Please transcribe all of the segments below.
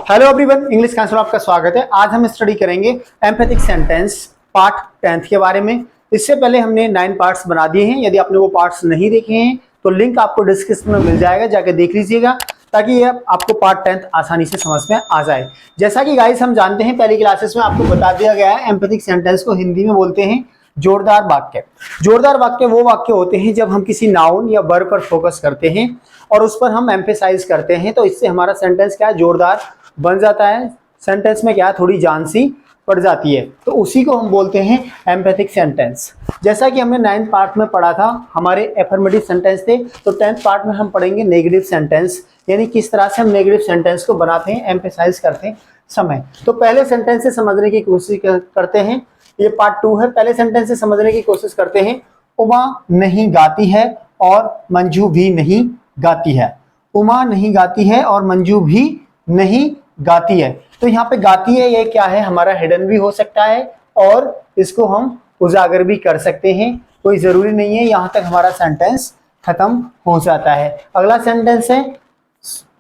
Hello everyone, English class में आपका स्वागत है। आज हम स्टडी करेंगे एम्पैथिक सेंटेंस पार्ट 10 के बारे में। इससे पहले हमने 9 पार्ट्स बना दिए हैं। यदि आपने वो पार्ट्स नहीं देखे हैं तो लिंक आपको डिस्क्रिप्शन में मिल जाएगा, जाके देख लीजिएगा ताकि ये आपको पार्ट 10 आसानी से समझ में आ जाए। जैसा कि गाइस हम जानते हैं, पहली क्लासेस में आपको बता दिया गया है, एम्पैथिक सेंटेंस को हिंदी में बोलते हैं जोरदार वाक्य। जोरदार वाक्य वो वाक्य होते हैं जब हम किसी नाउन या वर्ब पर फोकस करते हैं और उस पर हम एम्फेसाइज करते हैं, तो इससे हमारा सेंटेंस क्या है, जोरदार बन जाता है। सेंटेंस में क्या है, थोड़ी जान सी पड़ जाती है, तो उसी को हम बोलते हैं एम्पैथिक सेंटेंस। जैसा कि हमने 9 पार्ट में पढ़ा था, हमारे एफर्मेटिव सेंटेंस थे, तो 10th पार्ट में हम पढ़ेंगे नेगेटिव सेंटेंस, यानी किस तरह से हम नेगेटिव सेंटेंस को बनाते हैं एम्फेसाइज करते हैं समय। तो पहले सेंटेंस से समझने की कोशिश करते हैं, ये पार्ट 2 है। पहले सेंटेंस से समझने की कोशिश करते हैं। उमा नहीं गाती है और मंजू भी नहीं गाती है। उमा नहीं गाती है और मंजू भी नहीं गाती है। तो यहाँ पे गाती है, ये क्या है, हमारा हिडन भी हो सकता है और इसको हम उजागर भी कर सकते हैं। कोई जरूरी नहीं है, यहाँ तक हमारा सेंटेंस खत्म हो जाता है। अगला सेंटेंस है,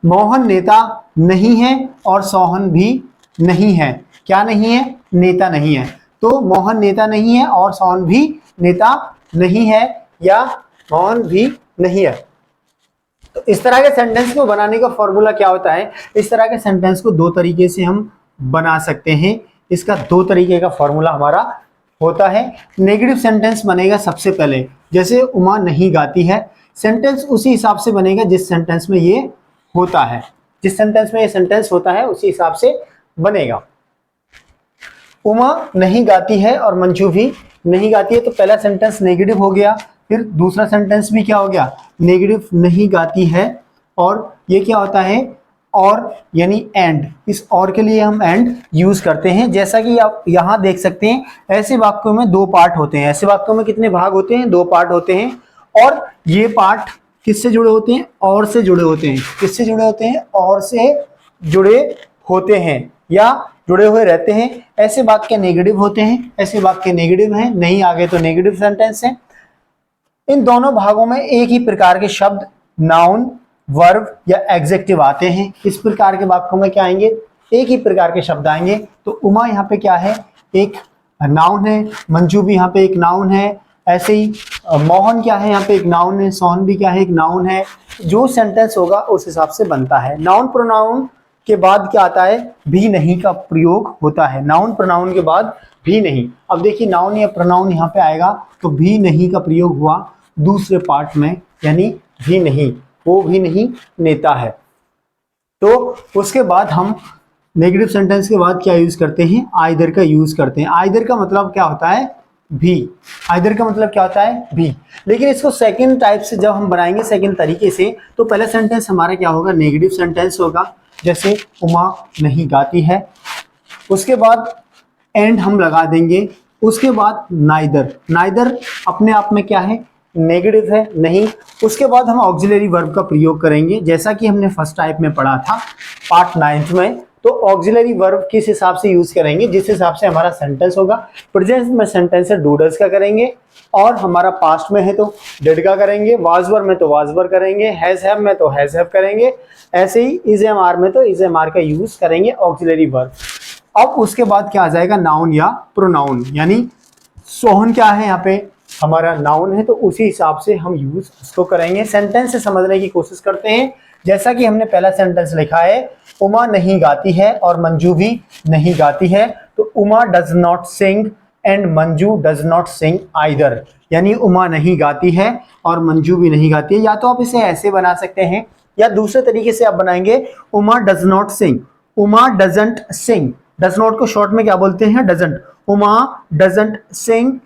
मोहन नेता नहीं है और सोहन भी नहीं है। क्या नहीं है, नेता नहीं है। तो मोहन नेता नहीं है और सोहन भी नेता नहीं है, या मोहन भी नहीं है। तो इस तरह के सेंटेंस को बनाने का फॉर्मूला क्या होता है, इस तरह के सेंटेंस को 2 तरीके से हम बना सकते हैं। इसका 2 तरीके का फॉर्मूला हमारा होता है। नेगेटिव सेंटेंस बनेगा सबसे पहले, जैसे उमा नहीं गाती है, सेंटेंस उसी हिसाब से बनेगा जिस सेंटेंस में ये होता है। जिस सेंटेंस में ये सेंटेंस होता है उसी हिसाब से बनेगा। उमा नहीं गाती है और मंजू भी नहीं गाती है, तो पहला सेंटेंस नेगेटिव हो गया। फिर दूसरा सेंटेंस भी क्या हो गया, नेगेटिव, नहीं गाती है, और ये क्या होता है, और यानी एंड। इस और के लिए हम एंड यूज करते हैं। जैसा कि आप यहाँ देख सकते हैं, ऐसे वाक्यों में 2 पार्ट होते हैं। ऐसे वाक्यों में कितने भाग होते हैं, 2 पार्ट होते हैं। और ये पार्ट किससे जुड़े होते हैं, और से जुड़े होते हैं। किससे जुड़े होते हैं, और से जुड़े होते हैं या जुड़े हुए रहते हैं। ऐसे वाक्य नेगेटिव होते हैं, ऐसे वाक्य नेगेटिव हैं, नहीं आगे तो नेगेटिव सेंटेंस है। इन दोनों भागों में एक ही प्रकार के शब्द, नाउन, वर्ब या एडजेक्टिव आते हैं। इस प्रकार के वाक्यों में क्या आएंगे, एक ही प्रकार के शब्द आएंगे। तो उमा यहाँ पे क्या है, एक नाउन है। मंजू भी यहाँ पे एक नाउन है। ऐसे ही मोहन क्या है, यहाँ पे एक नाउन है। सोहन भी क्या है, एक नाउन है। जो सेंटेंस होगा उस हिसाब से बनता है। नाउन प्रोनाउन के बाद क्या आता है, भी नहीं का प्रयोग होता है। नाउन प्रोनाउन के बाद भी नहीं। अब देखिए, नाउन या प्रोनाउन यहाँ पे आएगा तो भी नहीं का प्रयोग हुआ दूसरे पार्ट में, यानी भी नहीं, वो भी नहीं नेता है। तो उसके बाद हम नेगेटिव सेंटेंस के बाद क्या यूज करते हैं, आइदर का यूज करते हैं। आइदर का मतलब क्या होता है, भी। आइदर का मतलब क्या होता है, भी। लेकिन इसको सेकंड टाइप से जब हम बनाएंगे, सेकंड तरीके से, तो पहला सेंटेंस हमारा क्या होगा, नेगेटिव सेंटेंस होगा। जैसे उमा नहीं गाती है, उसके बाद एंड हम लगा देंगे। उसके बाद नाइदर। नाइदर अपने आप में क्या है, नेगेटिव है, नहीं। उसके बाद हम ऑक्सिलरी वर्ब का प्रयोग करेंगे, जैसा कि हमने फर्स्ट टाइप में पढ़ा था पार्ट 9 में। तो ऑक्सिलरी वर्ब किस हिसाब से यूज करेंगे, जिस हिसाब से हमारा सेंटेंस होगा। प्रेजेंट में सेंटेंस है डू डज का करेंगे, और हमारा पास्ट में है तो डिड का करेंगे, वाज वर में तो वाज वर करेंगे, हैज हैव में तो हैज हैव करेंगे। ऐसे ही इज एम आर में तो इज एम आर का यूज करेंगे ऑक्सिलरी वर्ब। अब उसके बाद क्या आ जाएगा, नाउन या प्रोनाउन। यानी सोहन क्या है, यहाँ पे हमारा नाउन है, तो उसी हिसाब से हम यूज उसको करेंगे। सेंटेंस से समझने की कोशिश करते हैं। जैसा कि हमने पहला सेंटेंस लिखा है, उमा नहीं गाती है और मंजू भी नहीं गाती है। तो Uma does not sing and Manju does not sing either. यानी उमा नहीं गाती है और मंजू भी नहीं गाती है। या तो आप इसे ऐसे बना सकते हैं, या दूसरे तरीके से आप बनाएंगे, Uma does not sing, Uma doesn't sing. Does not को शॉर्ट में क्या बोलते हैं, doesn't. Uma doesn't sing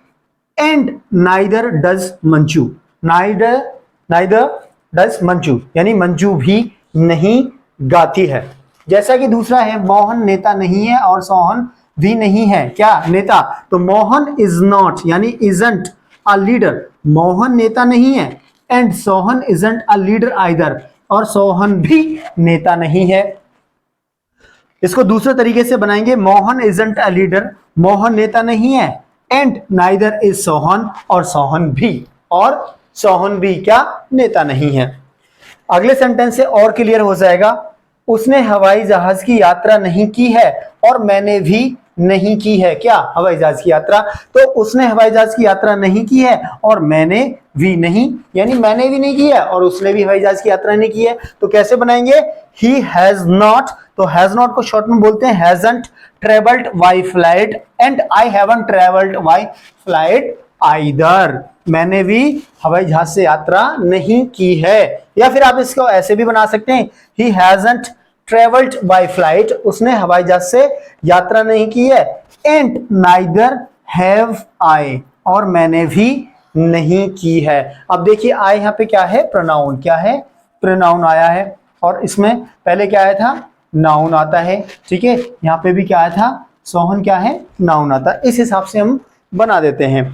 and neither does Manju. Neither does Manju, यानी मंजू भी नहीं गाती है। जैसा कि दूसरा है, मोहन नेता नहीं है और सोहन भी नहीं है। क्या, नेता। तो मोहन इज नॉट, यानी इजंट अ लीडर। मोहन नेता नहीं है, and Sohan isn't a leader either, और सोहन भी नेता नहीं है। इसको दूसरे तरीके से बनाएंगे, Mohan isn't a leader, Mohan नेता नहीं है, एंड नाइदर इज सोहन, और सोहन भी क्या, नेता नहीं है। अगले सेंटेंस से और क्लियर हो जाएगा, उसने हवाई जहाज की यात्रा नहीं की है और मैंने भी नहीं की है। क्या? हवाई जहाज की यात्रा। तो उसने हवाई जहाज की यात्रा नहीं की है और मैंने भी नहीं, यानी मैंने भी नहीं की है और उसने भी हवाई जहाज की यात्रा नहीं की है। तो कैसे बनाएंगे? ही हैज नॉट, तो हैज नॉट को शॉर्ट में बोलते हैं hasn't travelled by flight and I haven't travelled by flight either. मैंने भी हवाई जहाज से यात्रा नहीं की है। या फिर आप इसको ऐसे भी बना सकते हैं, he hasn't travelled by flight, उसने हवाई जहाज से यात्रा नहीं की है, एंड नाइदर हैव आई, और मैंने भी नहीं की है। अब देखिए आई यहाँ पे क्या है? प्रोनाउन। क्या है? प्रोनाउन आया है और इसमें पहले क्या आया था? नाउन आता है। ठीक है, यहाँ पे भी क्या आया था? सोहन क्या है? नाउन आता है। इस हिसाब से हम बना देते हैं।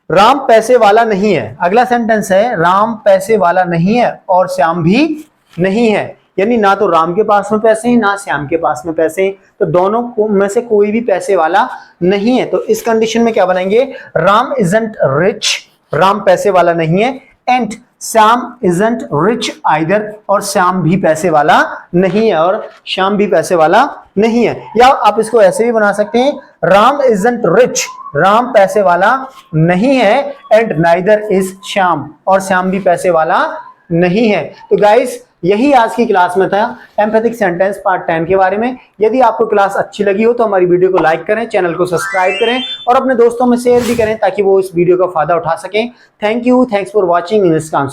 राम पैसे वाला नहीं है, अगला सेंटेंस है राम पैसे वाला नहीं है और श्याम भी नहीं है, यानी ना तो राम के पास में पैसे हैं ना श्याम के पास में पैसे हैं, तो दोनों में से कोई भी पैसे वाला नहीं है। तो इस कंडीशन में क्या बनाएंगे? राम इजंट रिच, राम पैसे वाला नहीं है, and Shyam isn't rich either, और श्याम भी पैसे वाला नहीं है और श्याम भी पैसे वाला नहीं है। या आप इसको ऐसे भी बना सकते हैं, राम इजंट रिच, राम पैसे वाला नहीं है, एंड नाइदर इज श्याम, और श्याम भी पैसे वाला नहीं है। तो गाइस यही आज की क्लास में था एम्पैथिक सेंटेंस पार्ट 10 के बारे में। यदि आपको क्लास अच्छी लगी हो तो हमारी वीडियो को लाइक करें, चैनल को सब्सक्राइब करें और अपने दोस्तों में शेयर भी करें ताकि वो इस वीडियो का फायदा उठा सकें। Thank you, thanks for watching English council.